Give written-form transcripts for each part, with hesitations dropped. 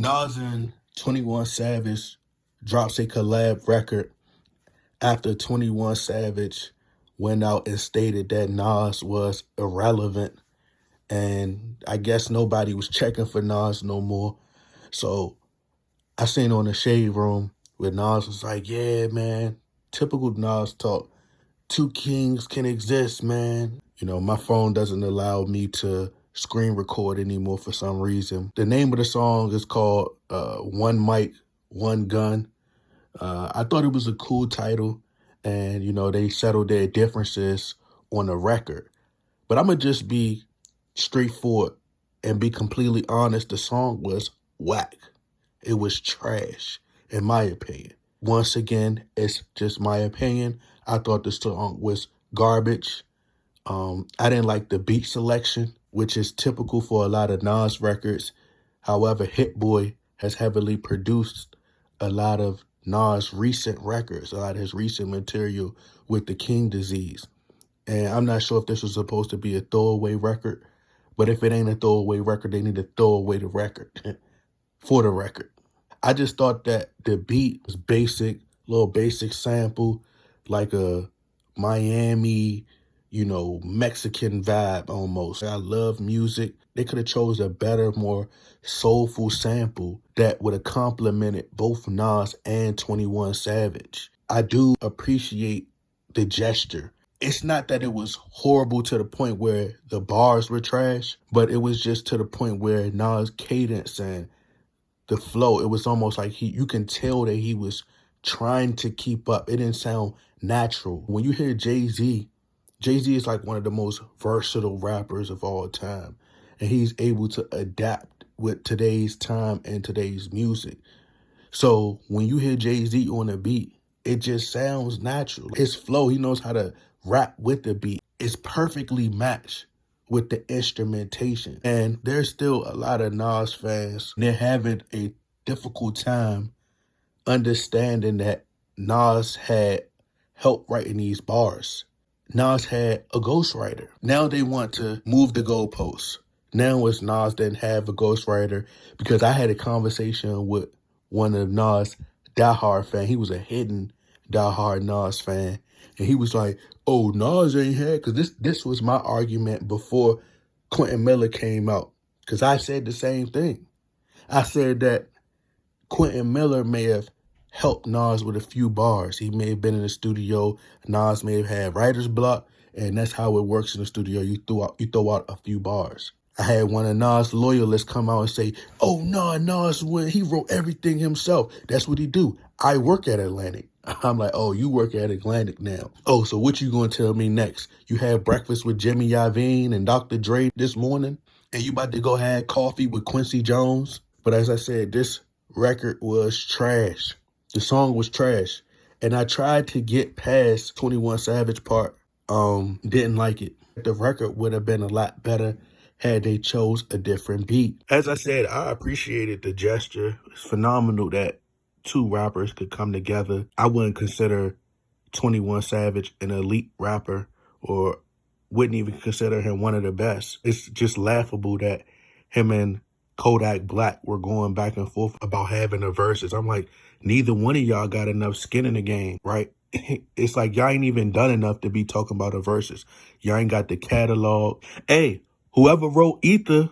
Nas and 21 Savage drops a collab record after 21 Savage went out and stated that Nas was irrelevant. And I guess nobody was checking for Nas no more. So I seen on the Shade Room where Nas was like, yeah, man, typical Nas talk. Two kings can exist, man. You know, my phone doesn't allow me to screen record anymore for some reason. The name of the song is called One Mic, One Gun. I thought it was a cool title, and, you know, they settled their differences on the record. But I'm going to just be straightforward and be completely honest. The song was whack. It was trash, in my opinion. Once again, it's just my opinion. I thought the song was garbage. I didn't like the beat selection, which is typical for a lot of Nas records. However, Hit Boy has heavily produced a lot of Nas' recent records, a lot of his recent material with the King disease. And I'm not sure if this was supposed to be a throwaway record, but if it ain't a throwaway record, they need to throw away the record for the record. I just thought that the beat was basic, little basic sample, like a Miami, you know, Mexican vibe almost. I love music. They could have chose a better, more soulful sample that would have complemented both Nas and 21 Savage. I do appreciate the gesture. It's not that it was horrible to the point where the bars were trash, but it was just to the point where Nas' cadence and the flow, it was almost like you can tell that he was trying to keep up. It didn't sound natural. When you hear Jay-Z, Jay-Z is like one of the most versatile rappers of all time. And he's able to adapt with today's time and today's music. So when you hear Jay-Z on a beat, it just sounds natural. His flow, he knows how to rap with the beat. It's perfectly matched with the instrumentation. And there's still a lot of Nas fans, they're having a difficult time understanding that Nas had help writing these bars. Nas had a ghostwriter. Now they want to move the goalposts. Now it's Nas didn't have a ghostwriter, because I had a conversation with one of Nas' diehard fan. He was a hidden diehard Nas fan. And he was like, oh, Nas ain't had, because this was my argument before Quentin Miller came out. Because I said the same thing. I said that Quentin Miller may have helped Nas with a few bars. He may have been in the studio. Nas may have had writer's block, and that's how it works in the studio. You throw out a few bars. I had one of Nas' loyalists come out and say, oh, no, Nas, he wrote everything himself. That's what he do. I work at Atlantic. I'm like, oh, you work at Atlantic now. Oh, so what you going to tell me next? You had breakfast with Jimmy Iovine and Dr. Dre this morning, and you about to go have coffee with Quincy Jones? But as I said, this record was trash. The song was trash. And I tried to get past 21 Savage part. Didn't like it. The record would have been a lot better had they chose a different beat. As I said, I appreciated the gesture. It's phenomenal that two rappers could come together. I wouldn't consider 21 Savage an elite rapper, or wouldn't even consider him one of the best. It's just laughable that him and Kodak Black were going back and forth about having the verses. I'm like, neither one of y'all got enough skin in the game, right? It's like y'all ain't even done enough to be talking about the verses. Y'all ain't got the catalog. Hey, whoever wrote Ether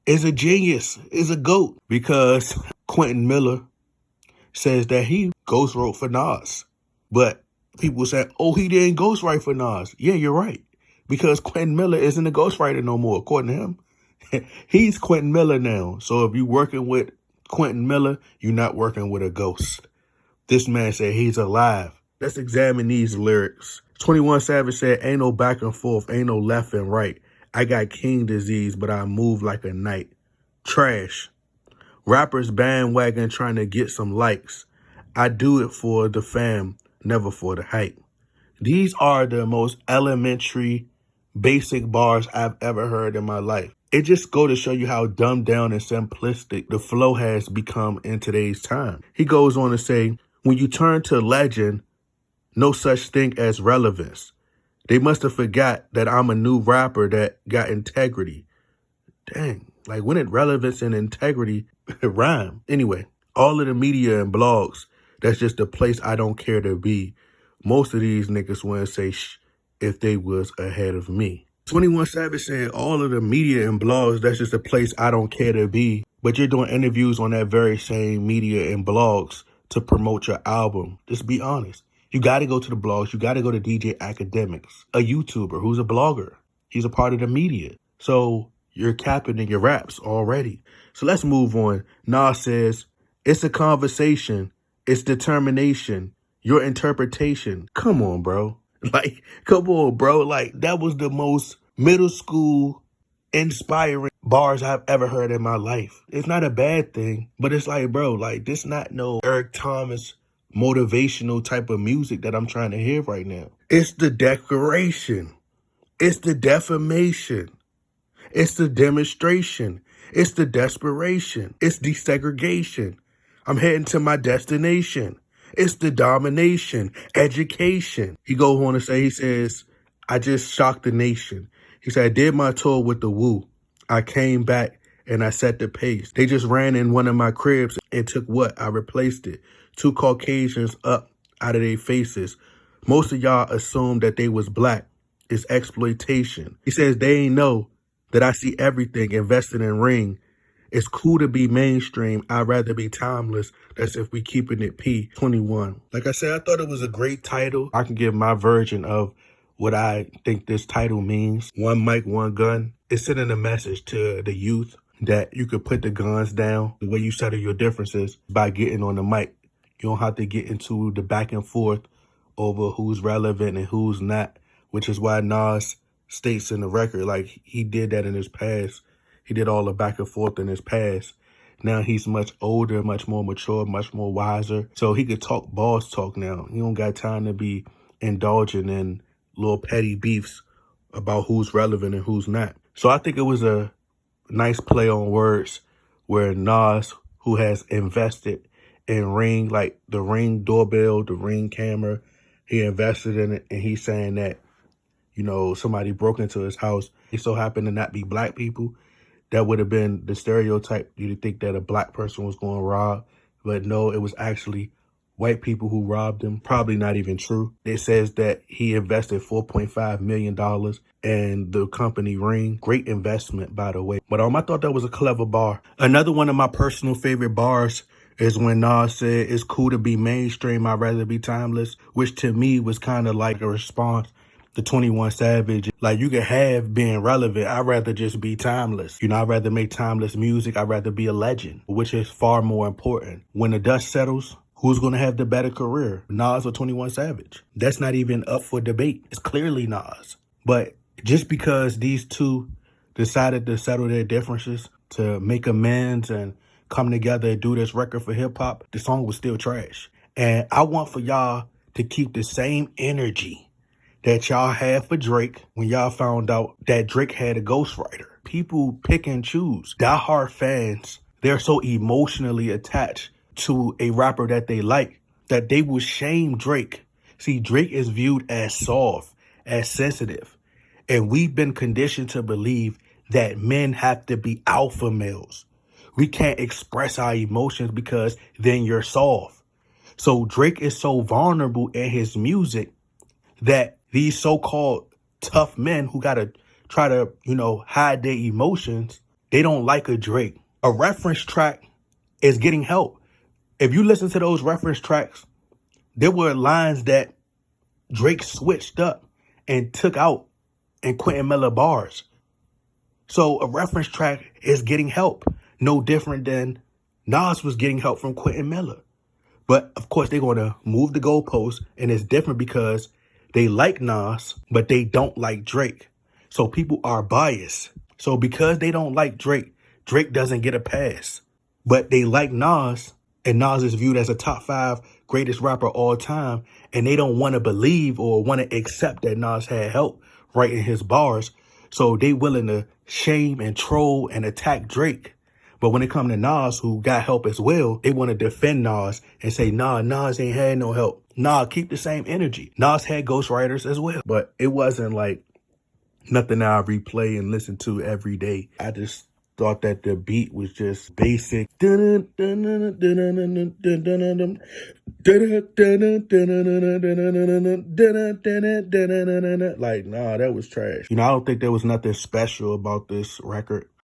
is a genius, is a GOAT, because Quentin Miller says that he ghost wrote for Nas. But people say, oh, he didn't ghostwrite for Nas. Yeah, you're right. Because Quentin Miller isn't a ghostwriter no more, according to him. He's Quentin Miller now. So if you're working with Quentin Miller, you're not working with a ghost. This man said he's alive. Let's examine these lyrics. 21 Savage said, ain't no back and forth, ain't no left and right. I got king disease, but I move like a knight. Trash. Rappers bandwagon trying to get some likes. I do it for the fam, never for the hype. These are the most elementary, basic bars I've ever heard in my life. It just go to show you how dumbed down and simplistic the flow has become in today's time. He goes on to say, when you turn to legend, no such thing as relevance. They must have forgot that I'm a new rapper that got integrity. Dang, like when did relevance and integrity Rhyme. Anyway, all of the media and blogs, that's just the place I don't care to be. Most of these niggas wouldn't say shh if they was ahead of me. 21 Savage said all of the media and blogs, that's just a place I don't care to be. But you're doing interviews on that very same media and blogs to promote your album. Just be honest. You got to go to the blogs. You got to go to DJ Academics, a YouTuber who's a blogger. He's a part of the media. So you're capping in your raps already. So let's move on. Nas says, it's a conversation. It's determination. Your interpretation. Come on, bro. Like, come on, bro. Like, that was the most middle school inspiring bars I've ever heard in my life. It's not a bad thing, but it's like, bro, like, this not no Eric Thomas motivational type of music that I'm trying to hear right now. It's the declaration. It's the defamation. It's the demonstration. It's the desperation. It's desegregation. I'm heading to my destination. It's the domination, education. He goes on to say, he says, I just shocked the nation. He said, I did my tour with the Woo. I came back and I set the pace. They just ran in one of my cribs and took what? I replaced it. 2 Caucasians up out of their faces. Most of y'all assumed that they was black. It's exploitation. He says they ain't know that I see everything invested in ring. It's cool to be mainstream. I'd rather be timeless. That's if we keeping it P21. Like I said, I thought it was a great title. I can give my version of what I think this title means. One mic, one gun. It's sending a message to the youth that you could put the guns down. The way you settle your differences by getting on the mic. You don't have to get into the back and forth over who's relevant and who's not, which is why Nas states in the record, like, he did that in his past. He did all the back and forth in his past. Now he's much older, much more mature, much more wiser. So he could talk boss talk now. He don't got time to be indulging in little petty beefs about who's relevant and who's not. So I think it was a nice play on words where Nas, who has invested in Ring, like the Ring doorbell, the Ring camera, he invested in it, and he's saying that, you know, somebody broke into his house. It so happened to not be black people. That would have been the stereotype. You'd think that a black person was going to rob. But no, it was actually white people who robbed him. Probably not even true. It says that he invested $4.5 million in the company Ring. Great investment, by the way. But I thought that was a clever bar. Another one of my personal favorite bars is when Nas said, it's cool to be mainstream. I'd rather be timeless, which to me was kind of like a response to 21 Savage. Like, you could have being relevant. I'd rather just be timeless. You know, I'd rather make timeless music. I'd rather be a legend, which is far more important. When the dust settles, who's going to have the better career, Nas or 21 Savage? That's not even up for debate. It's clearly Nas. But just because these two decided to settle their differences, to make amends and come together and do this record for hip hop, the song was still trash. And I want for y'all to keep the same energy that y'all had for Drake when y'all found out that Drake had a ghostwriter. People pick and choose. Die-hard fans, they're so emotionally attached to a rapper that they like that they will shame Drake. See, Drake is viewed as soft, as sensitive. And we've been conditioned to believe that men have to be alpha males. We can't express our emotions because then you're soft. So Drake is so vulnerable in his music that these so-called tough men who got to try to, you know, hide their emotions, they don't like a Drake. A reference track is getting help. If you listen to those reference tracks, there were lines that Drake switched up and took out in Quentin Miller bars. So a reference track is getting help. No different than Nas was getting help from Quentin Miller. But of course, they're going to move the goalposts, and it's different because they like Nas, but they don't like Drake. So people are biased. So because they don't like Drake, Drake doesn't get a pass. But they like Nas, and Nas is viewed as a top 5 greatest rapper all time, and they don't want to believe or want to accept that Nas had help writing his bars. So they willing to shame and troll and attack Drake. But when it comes to Nas, who got help as well, they want to defend Nas and say, nah, Nas ain't had no help. Nah, keep the same energy. Nas had ghostwriters as well. But it wasn't like nothing I replay and listen to every day. I just thought that the beat was just basic. Like, nah, that was trash. You know, I don't think there was nothing special about this record.